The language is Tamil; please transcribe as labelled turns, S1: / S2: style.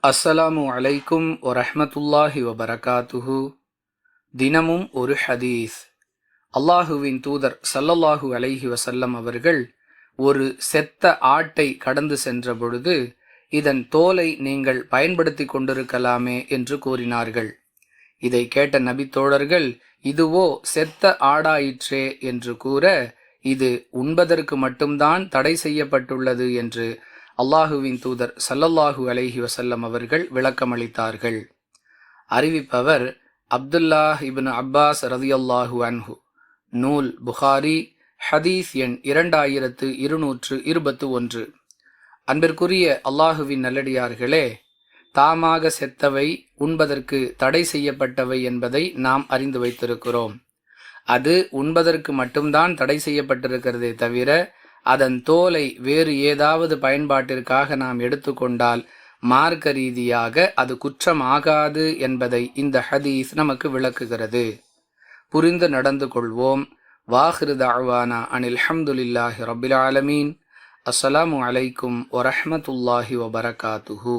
S1: அஸ்ஸலாமு அலைக்கும் வரஹ்மத்துல்லாஹி வபரகாத்துஹு. தினமும் ஒரு ஹதீஸ். அல்லாஹுவின் தூதர் ஸல்லல்லாஹு அலைஹி வஸல்லம் அவர்கள் ஒரு செத்த ஆட்டை கடந்து சென்ற பொழுது, இதன் தோலை நீங்கள் பயன்படுத்தி கொண்டிருக்கலாமே என்று கூறினார்கள். இதை கேட்ட நபி தோழர்கள், இதுவோ செத்த ஆடாயிற்றே என்று கூற, இது உண்பதற்கு மட்டும்தான் தடை செய்யப்பட்டுள்ளது என்று அல்லாஹுவின் தூதர் ஸல்லல்லாஹு அலைஹி வஸல்லம் அவர்கள் விளக்கமளித்தார்கள். அறிவிப்பவர் அப்துல்லாஹ் இப்னு அப்பாஸ் ரலியல்லாஹு அன்ஹு. நூல் புகாரி, ஹதீஸ் எண் 2221. அன்பிற்குரிய அல்லாஹுவின் நல்லடியார்களே, தாமாக செத்தவை உண்பதற்கு தடை செய்யப்பட்டவை என்பதை நாம் அறிந்து வைத்திருக்கிறோம். அது உண்பதற்கு மட்டும்தான் தடை செய்யப்பட்டிருக்கிறதே தவிர, அதன் தோலை வேறு ஏதாவது பயன்பாட்டிற்காக நாம் எடுத்துக்கொண்டால் மார்க்க ரீதியாக அது குற்றமாகாது என்பதை இந்த ஹதீஸ் நமக்கு விளக்குகிறது. புரிந்து நடந்து கொள்வோம். வாஹிரு தஅவானா அனில் ஹம்துலில்லாஹி ரப்பில் ஆலமீன். அஸ்ஸலாமு அலைக்கும் வரஹ்மத்துல்லாஹி வபரகாத்துஹு.